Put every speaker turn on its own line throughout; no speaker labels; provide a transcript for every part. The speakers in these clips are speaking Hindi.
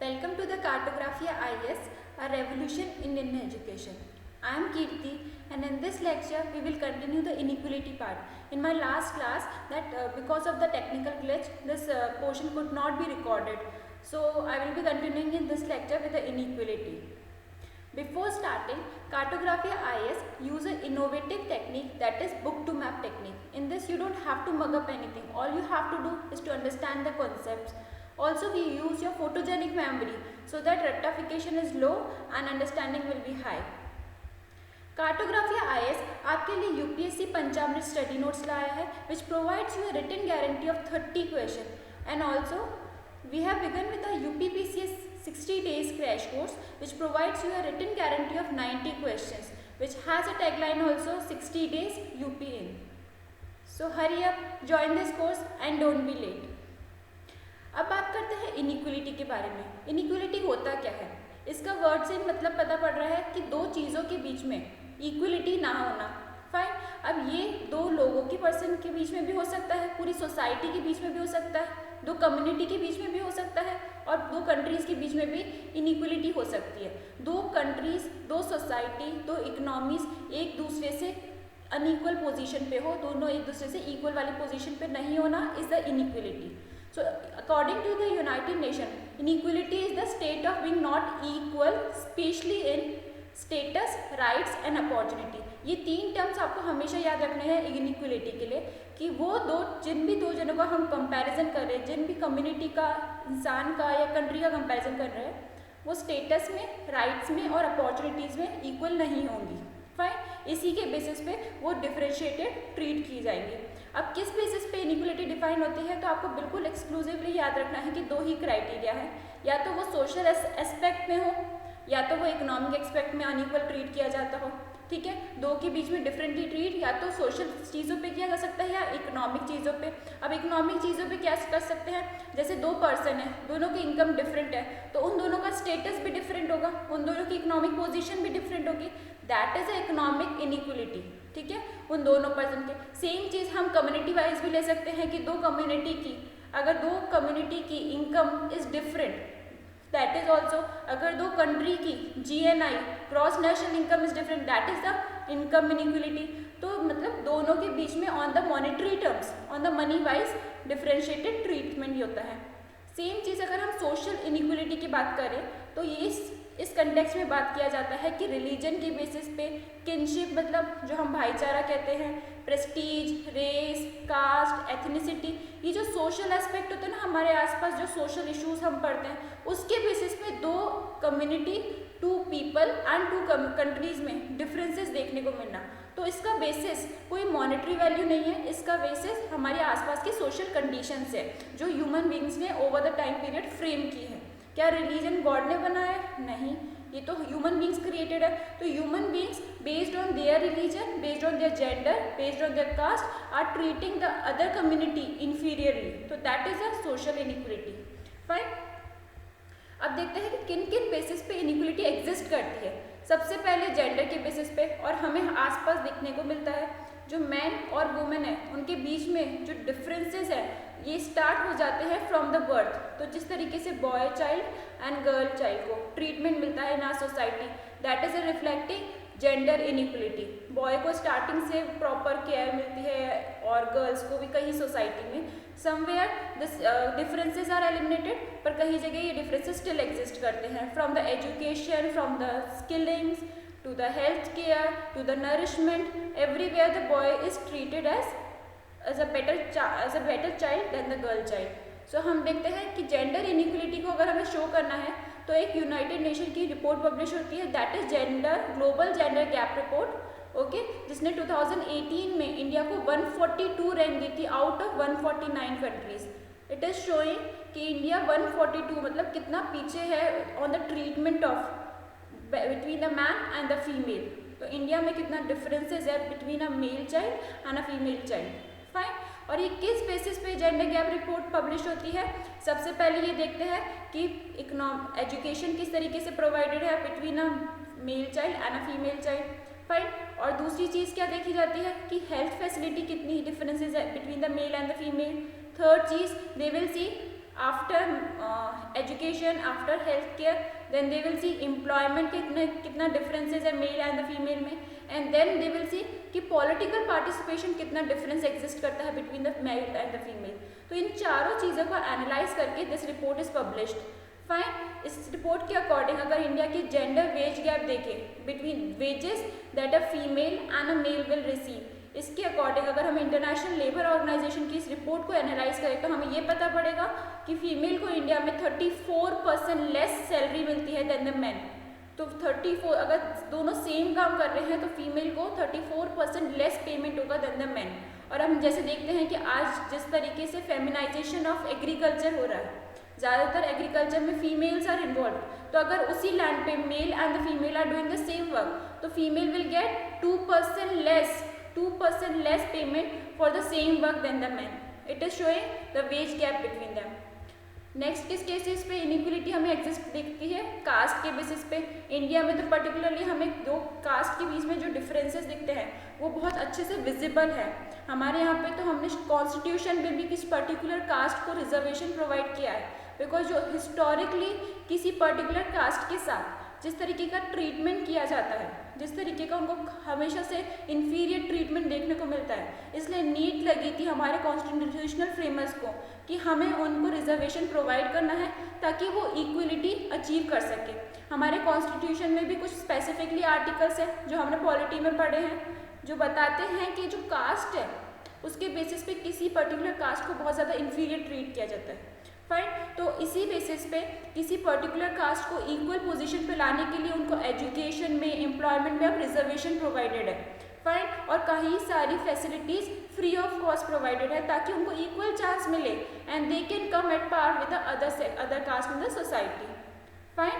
Welcome to the Cartographia IS, a revolution in Indian education. I am Kirti, and in this lecture we will continue the inequality part. In my last class, because of the technical glitch, this portion could not be recorded. So I will be continuing in this lecture with the inequality. Before starting, Cartographia IS use an innovative technique, that is book to map technique. In this you don't have to mug up anything. All you have to do is to understand the concepts. Also we use your photogenic memory so that rectification is low and understanding will be high. Cartographia IS आपके लिए UPSC पंचामृत स्टडी नोट्स लाया है which provides you a written guarantee of 30 question, and also we have begun with a UPPCS 60 days crash course which provides you a written guarantee of 90 questions, which has a tagline also 60 days UP in. So hurry up, join this course and don't be late. अब बात करते हैं इनइक्वलिटी के बारे में. इनइक्वलिटी होता क्या है? इसका वर्ड से मतलब पता पड़ रहा है कि दो चीज़ों के बीच में इक्वलिटी ना होना. फाइन. अब ये दो लोगों के पर्सन के बीच में भी हो सकता है, पूरी सोसाइटी के बीच में भी हो सकता है, दो कम्युनिटी के बीच में भी हो सकता है, और दो कंट्रीज़ के बीच में भी इनइक्वलिटी हो सकती है. दो कंट्रीज़, दो सोसाइटी, दो इकोनॉमीज़ एक दूसरे से अनइक्वल पोजीशन पे हो, दोनों एक दूसरे से इक्वल वाली पोजीशन पे नहीं होना is the inequality. So according to the United Nations, inequality is the state of being not equal, especially in status, rights and opportunity. ये तीन टर्म्स आपको हमेशा याद रखने हैं इनइक्वलिटी के लिए, कि वो जिन भी दो जनों का हम कंपैरिजन कर रहे हैं, जिन भी कम्युनिटी का, इंसान का या कंट्री का कंपैरिजन कर रहे हैं, वो स्टेटस में, राइट्स में और अपॉर्चुनिटीज़ में इक्वल नहीं होंगी. फाइन. इसी के बेसिस पे वो डिफरेंशिएटेड ट्रीट की जाएंगी. अब किस बेसिस पे इनइक्वलिटी डिफाइन होती है, तो आपको बिल्कुल एक्सक्लूसिवली याद रखना है कि दो ही क्राइटेरिया है, या तो वो सोशल एस्पेक्ट में हो या तो वो इकोनॉमिक एस्पेक्ट में अनइक्वल ट्रीट किया जाता हो. ठीक है. दो के बीच में डिफरेंटली ट्रीट या तो सोशल चीज़ों पे किया जा सकता है या इकोनॉमिक चीज़ों पे. अब इकोनॉमिक चीज़ों पे क्या कर सकते हैं, जैसे दो पर्सन है, दोनों की इनकम डिफरेंट है, तो उन दोनों का स्टेटस भी डिफरेंट होगा, उन दोनों की इकोनॉमिक पोजीशन भी डिफरेंट होगी. That is a economic inequality. ठीक है. उन दोनों पर्सन के सेम चीज़ हम कम्युनिटी वाइज भी ले सकते हैं कि दो कम्युनिटी की, अगर दो कम्युनिटी की income is different, that is also, अगर दो कंट्री की GNI gross national income is different, that is the income inequality. तो मतलब दोनों के बीच में on the monetary terms, on the money wise differentiated treatment ही होता है. सेम चीज़ अगर हम सोशल इनइक्वलिटी की बात करें तो ये इस कंटेक्स्ट में बात किया जाता है कि रिलीजन के बेसिस पे, किनशिप मतलब जो हम भाईचारा कहते हैं, प्रेस्टीज, रेस, कास्ट, एथनिसिटी, ये जो सोशल एस्पेक्ट होते हैं ना हमारे आसपास, जो सोशल इश्यूज हम पढ़ते हैं, उसके बेसिस पे दो community, to people and to countries में डिफरेंसेस देखने को मिलना. तो इसका बेसिस कोई मॉनेटरी वैल्यू नहीं है, इसका बेसिस हमारे आसपास की सोशल कंडीशंस है जो ह्यूमन बींग्स ने over the time period frame की है. क्या रिलीजन गॉड ने बनाया? नहीं, ये तो ह्यूमन बींग्स क्रिएटेड है. तो human beings based on their religion, based on their gender, based on their caste are treating the other community inferiorly. तो that is a social inequality. Fine. अब देखते हैं कि किन किन बेसिस पे इनइक्वलिटी एग्जिस्ट करती है. सबसे पहले जेंडर के बेसिस पे, और हमें आसपास देखने को मिलता है जो मैन और वुमेन है उनके बीच में जो डिफरेंसेस है ये स्टार्ट हो जाते हैं फ्रॉम द बर्थ. तो जिस तरीके से boy child and girl child को ट्रीटमेंट मिलता है in our society, that is a reflecting gender inequality. Boy को स्टार्टिंग से प्रॉपर केयर मिलती है और गर्ल्स को भी कहीं सोसाइटी में somewhere this differences are eliminated, पर कहीं जगह ये डिफरेंसेस स्टिल एग्जिस्ट करते हैं. From the education, from the skillings to the health care, to the nourishment, everywhere the boy is treated as a better child than the girl child. So हम देखते हैं कि जेंडर इनइक्वलिटी को अगर हमें शो करना है तो एक यूनाइटेड नेशन की रिपोर्ट पब्लिश होती है, that is global gender gap report. Okay. जिसने 2018 में इंडिया को 142 रैंक दी थी out of 149 countries. It is showing कि इंडिया 142 मतलब कितना पीछे है on the treatment of between a man and the female. तो इंडिया में कितना डिफरेंसेस है between a male child and a female child. Fine. और ये किस बेसिस पे जेंडर गैप रिपोर्ट पब्लिश होती है? सबसे पहले ये देखते हैं कि एजुकेशन किस तरीके से प्रोवाइडेड है between a male child and a female child. Fine. और दूसरी चीज़ क्या देखी जाती है कि हेल्थ फैसिलिटी कितनी डिफरेंसेस है between the male and the female. Third चीज़ they will see after education, after health care, then they will see employment कितना डिफरेंसेस है मेल एंड द फीमेल में, and then they will see कि पॉलिटिकल पार्टिसिपेशन कितना डिफरेंस एग्जिस्ट करता है between the male and the female. तो इन चारों चीज़ों को एनालाइज करके this report is published. Fine, इस रिपोर्ट के अकॉर्डिंग अगर इंडिया की जेंडर वेज गैप देखें between wages that a female and a male will receive, इसके अकॉर्डिंग अगर हम इंटरनेशनल लेबर ऑर्गेनाइजेशन की इस रिपोर्ट को एनालाइज करें तो हमें ये पता पड़ेगा कि फीमेल को इंडिया में 34% लेस सैलरी मिलती है देन द मैन। तो 34, अगर दोनों सेम काम कर रहे हैं तो फीमेल को 34% लेस पेमेंट होगा देन द मैन। और हम जैसे देखते हैं कि आज जिस तरीके से फेमिनाइजेशन ऑफ एग्रीकल्चर हो रहा है, ज़्यादातर एग्रीकल्चर में फीमेल्स आर इन्वॉल्व, तो अगर उसी लैंड पे male and the female are doing the same work तो female will get 2% less payment for the same work than the men. It is showing the wage gap between them. Next किस केसेस पे इनइक्वलिटी हमें एग्जिस्ट दिखती है? कास्ट के बेसिस पे। इंडिया में तो पर्टिकुलरली हमें दो कास्ट के बीच में जो डिफरेंसेस दिखते हैं वो बहुत अच्छे से विजिबल है। हमारे यहाँ पे तो हमने कॉन्स्टिट्यूशन में भी किस पर्टिकुलर कास्ट को रिजर्वेशन प्रोवाइड किया है, बिकॉज जो हिस्टोरिकली किसी पर्टिकुलर कास्ट के साथ जिस तरीके का ट्रीटमेंट किया जाता है, जिस तरीके का उनको हमेशा से इन्फीरियर ट्रीटमेंट देखने को मिलता है, इसलिए नीड लगी थी हमारे कॉन्स्टिट्यूशनल फ्रेमर्स को कि हमें उनको रिजर्वेशन प्रोवाइड करना है ताकि वो इक्वलिटी अचीव कर सके। हमारे कॉन्स्टिट्यूशन में भी कुछ स्पेसिफिकली आर्टिकल्स हैं जो हमने पॉलिटी में पढ़े हैं, जो बताते हैं कि जो कास्ट है उसके बेसिस पे किसी पर्टिकुलर कास्ट को बहुत ज़्यादा इन्फीरियर ट्रीट किया जाता है। फाइन, तो इसी बेसिस पे किसी पर्टिकुलर कास्ट को इक्वल पोजीशन पे लाने के लिए उनको एजुकेशन में, एम्प्लॉयमेंट में अब रिजर्वेशन प्रोवाइडेड है। फाइन, और कई सारी facilities free of cost provided है ताकि उनको इक्वल चांस मिले and they can come at par with the other caste in the society. Fine,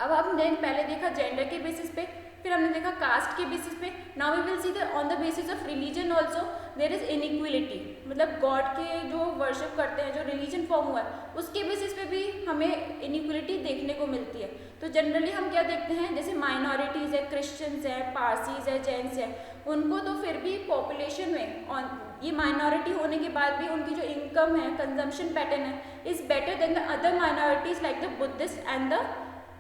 अब हमने पहले देखा जेंडर के बेसिस पे, फिर हमने देखा कास्ट के बेसिस पे। Now we will see that on the basis of religion also there is inequality, मतलब गॉड के जो वर्शिप करते हैं, जो रिलीजन फॉर्म हुआ है उसके बेसिस पे भी हमें इनइक्वलिटी देखने को मिलती है। तो जनरली हम क्या देखते हैं, जैसे माइनॉरिटीज़ है, क्रिश्चियंस है, पारसीज है, जैन्स है, उनको तो फिर भी पॉपुलेशन में ये माइनॉरिटी होने के बाद भी उनकी जो इनकम है, कंजम्पशन पैटर्न है, is better than the other minorities like the Buddhist and the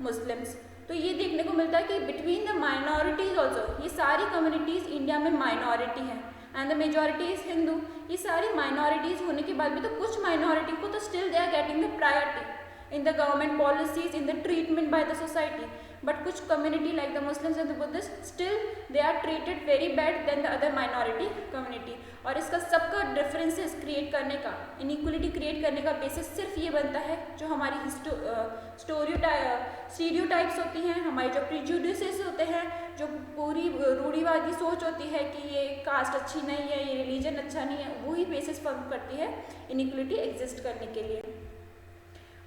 Muslims. तो ये देखने को मिलता है कि बिटवीन द माइनॉरिटीज़ ऑल्सो, ये सारी कम्युनिटीज़ इंडिया में माइनॉरिटी है and the majority is Hindu. ये सारी माइनॉरिटीज़ होने के बाद भी तो कुछ माइनॉरिटी को तो still they are getting the priority in the government policies, in the treatment by the society, but कुछ community like the Muslims and the Buddhist still they are treated very bad then the other minority community. और इसका सबका डिफरेंसेस क्रिएट करने का, इनइक्वलिटी क्रिएट करने का बेसिस सिर्फ ये बनता है जो हमारी स्टीरियोटाइप्स होती हैं, हमारे जो प्रिजुडिसेस होते हैं, जो पूरी रूढ़िवादी सोच होती है कि ये कास्ट अच्छी नहीं है, ये रिलीजन अच्छा नहीं है, वही बेसिस फॉर्म करती है इनइक्वलिटी एग्जिस्ट करने के लिए।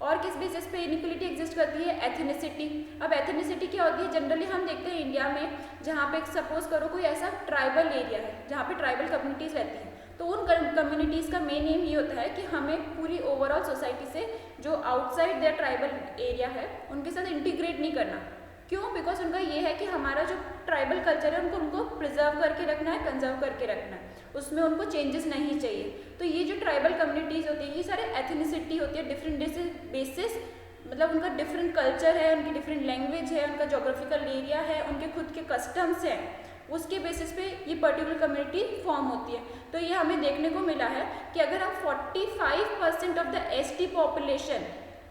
और किस बेसिस पे इनइक्वलिटी एग्जिस्ट करती है? एथनिसिटी। अब एथनिसिटी क्या होती है? जनरली हम देखते हैं इंडिया में जहाँ पे सपोज करो कोई ऐसा ट्राइबल एरिया है जहाँ पे ट्राइबल कम्युनिटीज़ रहती हैं, तो उन कम्युनिटीज़ का मेन एम ये होता है कि हमें पूरी ओवरऑल सोसाइटी से जो आउटसाइड देयर ट्राइबल एरिया है उनके साथ इंटीग्रेट नहीं करना। क्यों? बिकॉज उनका ये है कि हमारा जो ट्राइबल कल्चर है उनको प्रिजर्व करके रखना है, कंजर्व करके रखना है, उसमें उनको चेंजेस नहीं चाहिए। तो ये जो ट्राइबल कम्युनिटीज़ होती है ये सारे एथनिसिटी होती है, डिफरेंट बेसिस, मतलब उनका डिफरेंट कल्चर है, उनकी डिफरेंट लैंग्वेज है, उनका जोग्राफिकल एरिया है, उनके खुद के कस्टम्स हैं, उसके बेसिस पे ये पर्टिकुलर कम्युनिटी फॉर्म होती है। तो ये हमें देखने को मिला है कि अगर हम 45% ऑफ द एसटी पॉपुलेशन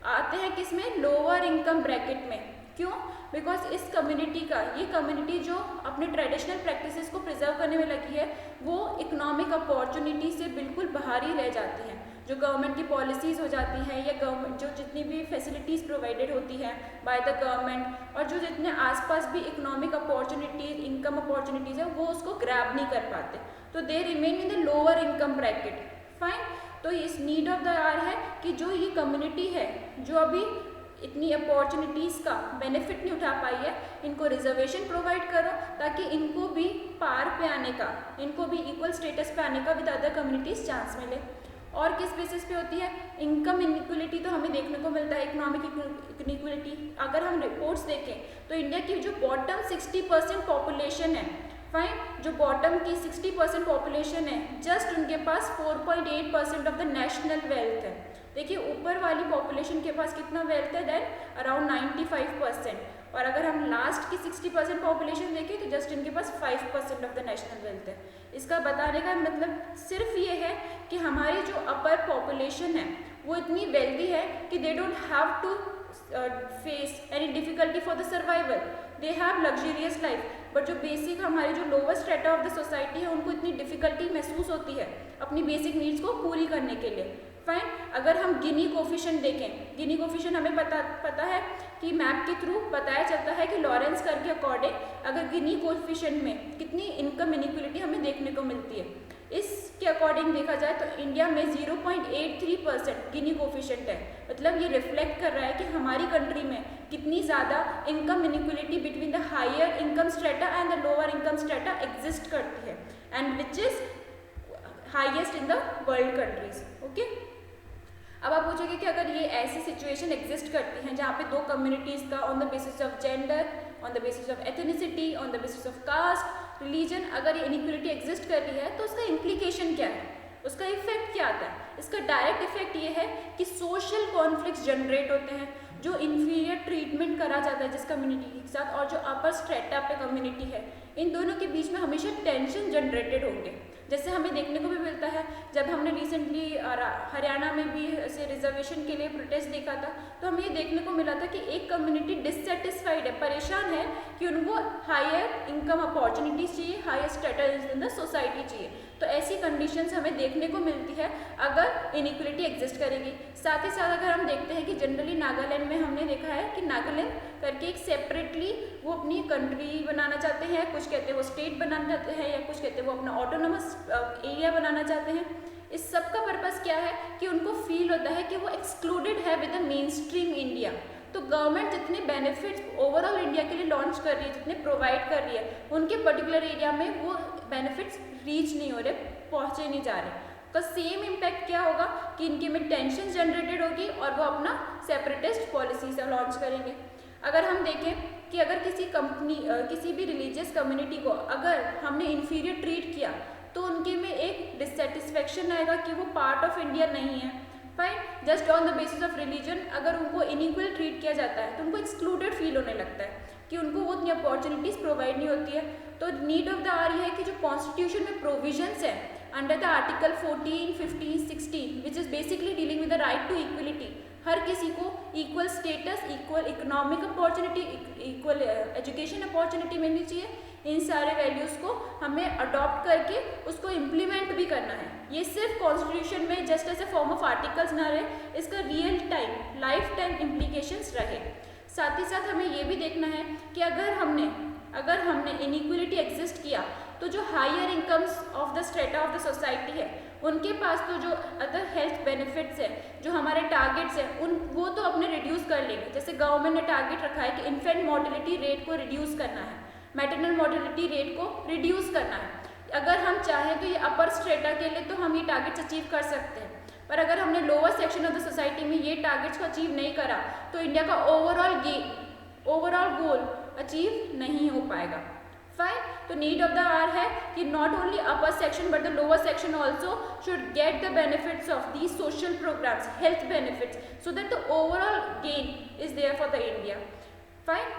आते हैं किसमें? लोअर इनकम ब्रैकेट में। क्यों? बिकॉज इस कम्युनिटी का, ये कम्युनिटी जो अपने ट्रेडिशनल प्रैक्टिसेस को प्रिजर्व करने में लगी है वो इकोनॉमिक अपॉर्चुनिटी से बिल्कुल बाहर ही रह जाती हैं। जो गवर्नमेंट की पॉलिसीज़ हो जाती हैं या गवर्नमेंट जो जितनी भी फैसिलिटीज़ प्रोवाइडेड होती हैं बाय द गवर्नमेंट, और जो जितने आसपास भी इकोनॉमिक अपॉर्चुनिटीज़, इनकम अपॉर्चुनिटीज़ है वो उसको ग्रैब नहीं कर पाते, तो they remain in the lower income bracket. Fine, तो इस नीड ऑफ द आवर है कि जो ये कम्युनिटी है जो अभी इतनी अपॉर्चुनिटीज़ का बेनिफिट नहीं उठा पाई है, इनको रिजर्वेशन प्रोवाइड करो ताकि इनको भी पार पे आने का, इनको भी इक्वल स्टेटस पे आने का विद अदर कम्युनिटीज़ चांस मिले। और किस बेसिस पे होती है? इनकम इनइक्वलिटी तो हमें देखने को मिलता है, इकोनॉमिक इनइक्वलिटी। अगर हम रिपोर्ट्स देखें तो इंडिया की जो बॉटम 60% पॉपुलेशन है, फाइन, जो बॉटम की 60% पॉपुलेशन है, जस्ट उनके पास 4.8% ऑफ द नेशनल वेल्थ है। देखिए ऊपर वाली पॉपुलेशन के पास कितना वेल्थ है, देन अराउंड 95%, और अगर हम लास्ट की 60% पॉपुलेशन देखें तो जस्ट इनके पास 5% ऑफ द नेशनल वेल्थ है। इसका बताने का मतलब सिर्फ ये है कि हमारी जो अपर पॉपुलेशन है वो इतनी वेल्दी है कि they don't have to face any difficulty for the survival, they have luxurious life. But जो बेसिक हमारे जो lower strata of the society है उनको इतनी डिफिकल्टी महसूस होती है अपनी बेसिक नीड्स को पूरी करने के लिए। फाइन, अगर हम गिनी कोफिशिएंट देखें, गिनी कोफिशिएंट हमें पता है कि मैप के थ्रू बताया चलता है कि लॉरेंस कर्व के अकॉर्डिंग अगर गिनी कोफिशिएंट में कितनी इनकम इनइक्वलिटी हमें देखने को मिलती है, इसके अकॉर्डिंग देखा जाए तो इंडिया में 0.83% गिनी कोफिशिएंट है। मतलब ये रिफ्लेक्ट कर रहा है कि हमारी कंट्री में कितनी ज़्यादा income inequality between the higher income strata and the lower income strata exist करती है, and which is highest in the world countries. Okay, अब आप पूछोगे कि अगर ये ऐसी सिचुएशन एग्जिस्ट करती हैं जहाँ पे दो कम्युनिटीज़ का on the basis of gender, on the basis of ethnicity, on the basis of caste, religion, अगर ये इनइक्वलिटी एग्जिस्ट कर रही है तो उसका इम्प्लीकेशन क्या है, उसका इफेक्ट क्या आता है? इसका डायरेक्ट इफेक्ट ये है कि सोशल कॉन्फ्लिक्ट्स जनरेट होते हैं, जो इन्फीरियर ट्रीटमेंट करा जाता है जिस कम्युनिटी के साथ, और जो अपर स्ट्रेटा पे कम्युनिटी है, इन दोनों के बीच में हमेशा टेंशन जनरेटेड होंगे। जैसे हमें देखने को भी मिलता है, जब हमने रिसेंटली हरियाणा में भी ऐसे रिजर्वेशन के लिए प्रोटेस्ट देखा था, तो हमें ये देखने को मिला था कि एक कम्युनिटी डिससेटिस्फाइड है, परेशान है कि उनको हायर इनकम अपॉर्चुनिटीज चाहिए, higher status in the society चाहिए। तो ऐसी कंडीशंस हमें देखने को मिलती है अगर इनइक्वलिटी एग्जिस्ट करेगी। साथ ही साथ अगर हम देखते हैं कि जनरली नागालैंड में हमने देखा है कि नागालैंड करके एक सेपरेटली वो अपनी कंट्री बनाना चाहते हैं, कुछ कहते हैं वो स्टेट बनाना चाहते हैं, या कुछ कहते हैं वो अपना ऑटोनोमस एरिया बनाना चाहते हैं। इस सब का पर्पस क्या है कि उनको फील होता है कि वो एक्सक्लूडेड है with the main stream India. तो गवर्नमेंट जितने बेनिफिट्स ओवरऑल इंडिया के लिए लॉन्च कर रही है, जितने प्रोवाइड कर रही है, उनके पर्टिकुलर एरिया में वो बेनिफिट्स रीच नहीं हो रहे, पहुँचे नहीं जा रहे। तो सेम इम्पैक्ट क्या होगा कि इनके में टेंशन जनरेटेड होगी और वो अपना सेपरेटिस्ट पॉलिसी से लॉन्च करेंगे। अगर हम देखें कि अगर किसी भी रिलीजियस कम्युनिटी को अगर हमने इन्फीरियर ट्रीट किया तो उनके में एक डिससेटिस्फेक्शन आएगा कि वो पार्ट ऑफ इंडिया नहीं है। Fine, just on the basis of religion अगर उनको इनइक्वल ट्रीट किया जाता है तो उनको एक्सक्लूडेड फील होने लगता है कि उनको वो उतनी अपॉर्चुनिटीज़ प्रोवाइड नहीं होती है। तो नीड ऑफ द आवर ये है कि जो कॉन्स्टिट्यूशन में प्रोविजंस है under the article 14, 15, 16 which is basically dealing with the right to equality, हर किसी को equal status, equal economic opportunity, equal education opportunity मिलनी चाहिए। इन सारे वैल्यूज़ को हमें अडॉप्ट करके उसको इम्प्लीमेंट भी करना है। ये सिर्फ कॉन्स्टिट्यूशन में just as a form of articles ना रहे, इसका real time life time implications रहे। साथ ही साथ हमें ये भी देखना है कि अगर हमने इनइक्वलिटी एग्जिस्ट किया तो जो higher incomes of the strata of the society है उनके पास तो जो अदर हेल्थ बेनिफिट्स है, जो हमारे टारगेट्स हैं, वो तो अपने रिड्यूस कर लेंगे। जैसे गवर्नमेंट ने टारगेट रखा है कि इन्फेंट मोर्टेलिटी रेट को रिड्यूस करना है, मैटरनल मोर्टेलिटी रेट को रिड्यूस करना है। अगर हम चाहें तो ये अपर स्ट्रेटा के लिए तो हम ये टारगेट्स अचीव कर सकते हैं, पर अगर हमने lower section of the society में ये टारगेट्स को अचीव नहीं करा तो इंडिया का ओवरऑल गोल अचीव नहीं हो पाएगा। फाइन, तो नीड ऑफ द आवर है कि not only upper section but the lower section also should get the benefits of these social programs, health benefits, so that the overall gain is there for the India. Fine,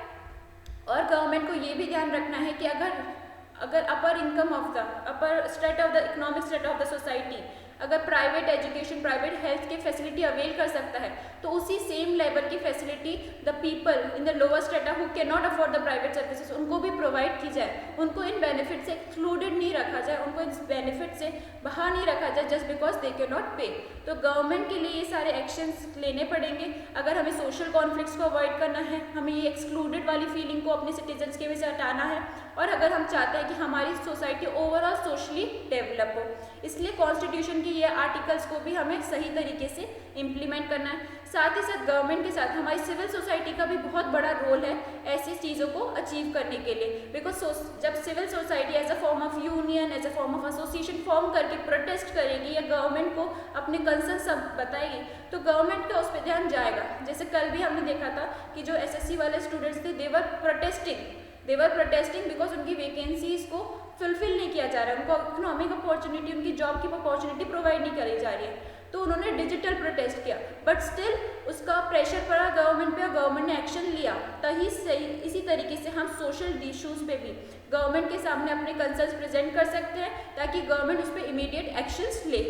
और गवर्नमेंट को ये भी ध्यान रखना है कि अगर upper strata of the economic strata of the society अगर प्राइवेट एजुकेशन, प्राइवेट हेल्थ की फैसिलिटी अवेल कर सकता है तो उसी सेम लेवल की facility the people in the lower strata who can not afford the private services उनको भी प्रोवाइड की जाए। उनको इन बेनिफिट से एक्सक्लूडेड नहीं रखा जाए, उनको इन बेनिफिट से बाहर नहीं रखा जाए just because they can not पे। तो गवर्नमेंट के लिए ये सारे एक्शंस लेने पड़ेंगे अगर हमें सोशल कॉन्फ्लिक्ट्स को अवॉइड करना है, हमें ये एक्सक्लूडेड वाली फीलिंग को अपने सिटीजन्स के में से हटाना है, और अगर हम चाहते हैं कि हमारी सोसाइटी ओवरऑल सोशली डेवलप हो। इसलिए कॉन्स्टिट्यूशन की ये आर्टिकल्स को भी हमें सही तरीके से इम्प्लीमेंट करना है। साथ ही साथ गवर्नमेंट के साथ हमारी सिविल सोसाइटी का भी बहुत बड़ा रोल है ऐसी चीज़ों को अचीव करने के लिए, बिकॉज जब civil society as a form of union, as a form of association form करके प्रोटेस्ट करेगी या गवर्नमेंट को अपने कंसर्न सब बताएगी तो गवर्नमेंट का उस पर ध्यान जाएगा। जैसे कल भी हमने देखा था कि जो एसएससी वाले स्टूडेंट्स थे दे वर प्रोटेस्टिंग बिकॉज उनकी वैकेंसीज को फुलफिल नहीं किया जा रहा है, उनको इकोनॉमिक अपॉर्चुनिटी, उनकी जॉब की अपॉर्चुनिटी प्रोवाइड नहीं करी जा रही है। तो तो उन्होंने डिजिटल प्रोटेस्ट किया, बट स्टिल उसका प्रेशर पड़ा गवर्नमेंट पे और गवर्नमेंट ने एक्शन लिया। तभी सही इसी तरीके से हम सोशल इशूज़ पे भी गवर्नमेंट के सामने अपने कंसर्न्स प्रेजेंट कर सकते हैं ताकि गवर्नमेंट उस पर इमीडिएट एक्शंस ले।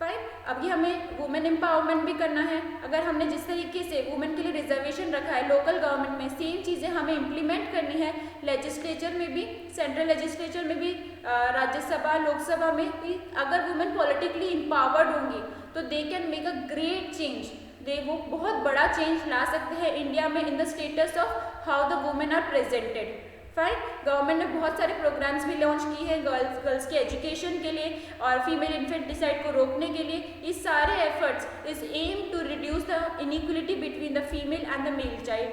फाइन, अभी हमें वुमेन एम्पावरमेंट भी करना है। अगर हमने जिस तरीके से वुमेन के लिए रिजर्वेशन रखा है लोकल गवर्नमेंट में, सेम चीज़ें हमें इम्प्लीमेंट करनी है लेजिस्लेचर में भी, सेंट्रल लेजिस्लेचर में भी, राज्यसभा लोकसभा में भी। अगर वुमेन पॉलिटिकली एम्पावर्ड होंगी तो they can make a great change, वो बहुत बड़ा चेंज ला सकते हैं इंडिया में in the status of how the women are presented. Fine, government ने बहुत सारे प्रोग्राम्स भी लॉन्च किए हैं गर्ल्स के एजुकेशन के लिए और फीमेल इन्फेंटिसाइड को रोकने के लिए। ये सारे efforts is aim to reduce the inequality between the female and the male child.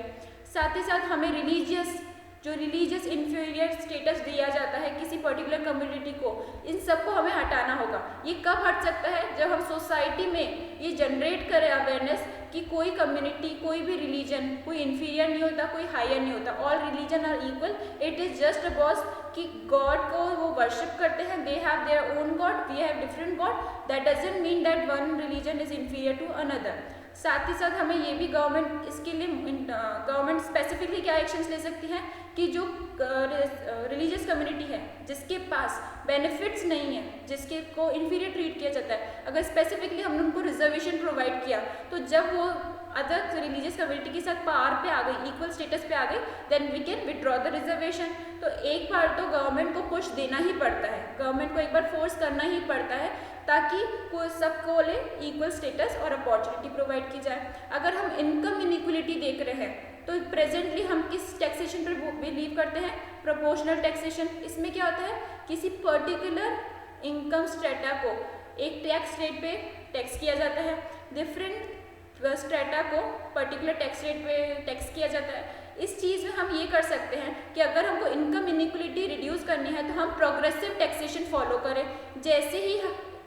साथ ही साथ हमें रिलीजियस इन्फीरियर स्टेटस दिया जाता है किसी पर्टिकुलर कम्युनिटी को, इन सबको हमें हटाना होगा। ये कब हट सकता है? जब हम सोसाइटी में ये जनरेट करें अवेयरनेस कि कोई कम्युनिटी, कोई भी रिलीजन, कोई इन्फीरियर नहीं होता, कोई हायर नहीं होता, all religion are equal. It is just about कि गॉड को वो वर्शिप करते हैं, they have their own god, we have different god, that doesn't mean that one religion is inferior to another. साथ ही साथ हमें ये भी गवर्नमेंट इसके लिए गवर्नमेंट स्पेसिफिकली क्या एक्शंस ले सकती हैं कि जो रिलीजियस कम्युनिटी है जिसके पास बेनिफिट्स नहीं है, जिसके को इन्फीरियर ट्रीट किया जाता है, अगर स्पेसिफिकली हमने उनको रिजर्वेशन प्रोवाइड किया तो जब वो अदर रिलीजियस कम्युनिटी के साथ पावर पे आ गई, इक्वल स्टेटस पे आ गई, then we can withdraw the reservation. तो एक बार तो गवर्नमेंट को पुश देना ही पड़ता है, गवर्नमेंट को एक बार फोर्स करना ही पड़ता है ताकि कोई सबको ले इक्वल स्टेटस और अपॉर्चुनिटी प्रोवाइड की जाए। अगर हम इनकम इनइक्वलिटी देख रहे हैं तो प्रेजेंटली हम किस टैक्सेशन पर बिलीव करते हैं? Proportional taxation. इसमें क्या होता है, किसी पर्टिकुलर इनकम स्ट्रेटा को एक टैक्स रेट पे टैक्स किया जाता है, डिफरेंट स्ट्रेटा को पर्टिकुलर टैक्स रेट पे टैक्स किया जाता है। इस चीज़ में हम ये कर सकते हैं कि अगर हमको इनकम इनइक्वलिटी रिड्यूस करनी है तो हम प्रोग्रेसिव टैक्सेशन फॉलो करें। जैसे ही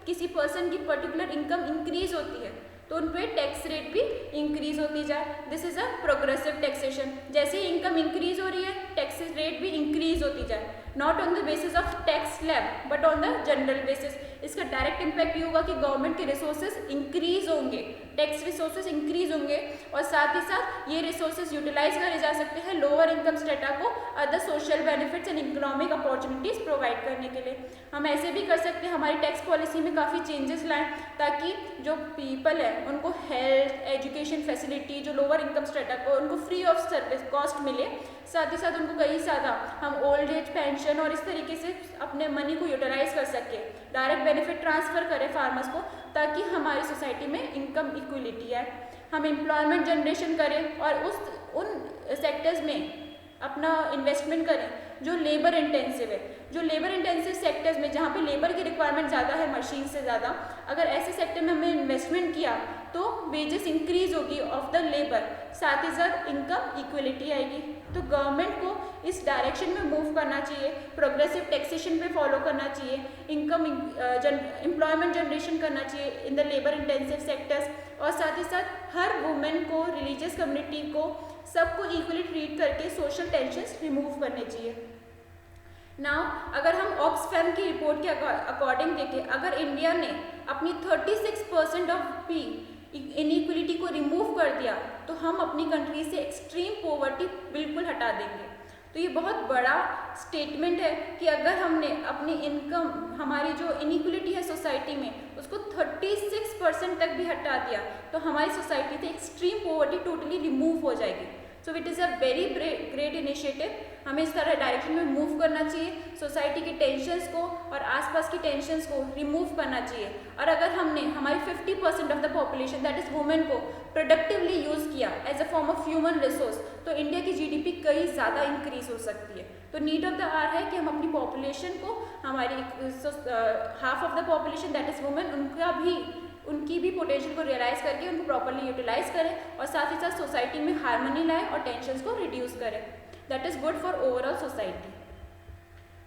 किसी पर्सन की पर्टिकुलर इनकम इंक्रीज होती है तो उन पे टैक्स रेट भी इंक्रीज होती जाए। This is a progressive taxation. जैसे ही इनकम इंक्रीज हो रही है टैक्स रेट भी इंक्रीज होती जाए, not on the basis of tax slab but on the general basis. इसका डायरेक्ट इम्पैक्ट ये होगा कि गवर्नमेंट के रिसोर्सेज इंक्रीज होंगे, टैक्स रिसोर्सेज इंक्रीज होंगे और साथ ही साथ ये रिसोर्सेज यूटिलाइज करे जा सकते हैं लोअर इनकम स्टेटा को other social benefits and economic opportunities provide करने के लिए। हम ऐसे भी कर सकते हैं, हमारी टैक्स पॉलिसी में काफ़ी चेंजेस लाएं ताकि जो पीपल है उनको हेल्थ एजुकेशन फैसिलिटी, जो लोअर इनकम स्टेटा को उनको फ्री ऑफ सर्विस कॉस्ट मिले। साथ ही साथ उनको कई ज़्यादा हम ओल्ड एज पेंशन और इस तरीके से अपने मनी को यूटिलाइज कर सके, डायरेक्ट बेनिफिट ट्रांसफ़र करें फार्मर्स को ताकि हमारी सोसाइटी में इनकम इक्वलिटी आए। हम एम्प्लॉयमेंट जनरेशन करें और उन सेक्टर्स में अपना इन्वेस्टमेंट करें जो लेबर इंटेंसिव है। जो लेबर इंटेंसिव सेक्टर्स में जहाँ पे लेबर की रिक्वायरमेंट ज़्यादा है मशीन से ज़्यादा, अगर ऐसे सेक्टर में हमने इन्वेस्टमेंट किया तो वेजेस इंक्रीज होगी ऑफ द लेबर, साथ ही साथ इनकम इक्वलिटी आएगी। तो गवर्नमेंट को इस डायरेक्शन में मूव करना चाहिए, प्रोग्रेसिव टैक्सेशन पे फॉलो करना चाहिए, इनकम एम्प्लॉयमेंट जनरेशन करना चाहिए in the labour intensive sectors और साथ ही साथ हर वुमेन को, रिलीजियस कम्युनिटी को, सबको इक्वली ट्रीट करके सोशल टेंशंस रिमूव करने चाहिए। नाउ अगर हम ऑक्सफैम की रिपोर्ट के अकॉर्डिंग देखें, अगर इंडिया ने अपनी 36% ऑफ पी इनइक्वलिटी को रिमूव कर दिया तो हम अपनी कंट्री से एक्सट्रीम पॉवर्टी बिल्कुल हटा देंगे। तो ये बहुत बड़ा स्टेटमेंट है कि अगर हमने अपनी इनकम, हमारी जो इनइक्वलिटी है सोसाइटी में, उसको 36% तक भी हटा दिया तो हमारी सोसाइटी से एक्सट्रीम पॉवर्टी टोटली रिमूव हो जाएगी। So it is a very great initiative. हमें इस तरह डायरेक्शन में मूव करना चाहिए, सोसाइटी की टेंशन्स को और आसपास की टेंशन्स को रिमूव करना चाहिए। और अगर हमने हमारी 50% of the population that is women को प्रोडक्टिवली यूज़ किया as a form of human resource तो इंडिया की जीडीपी कई ज़्यादा इंक्रीज हो सकती है। तो नीड ऑफ द आवर है कि हम अपनी पॉपुलेशन को, हमारी half of the population that is women, उनकी भी पोटेंशियल को रियलाइज़ करके उनको प्रॉपर्ली यूटिलाइज करें और साथ ही साथ सोसाइटी में हार्मनी लाएं और टेंशन्स को रिड्यूस करें। That is good for overall society.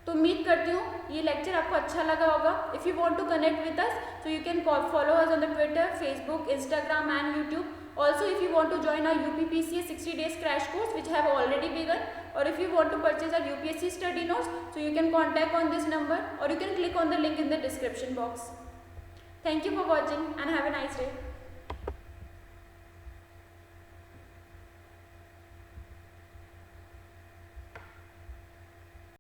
तो उम्मीद करती हूँ ये लेक्चर आपको अच्छा लगा होगा। If you want to connect with us so you can follow us on the Twitter, Facebook, Instagram and YouTube. Also if you want to join our UPPCS 60 days crash course which have already begun, or if you want to purchase our UPSC study notes, so you can contact on this number or you can click on the link in the description box. Thank you for watching and have a nice day.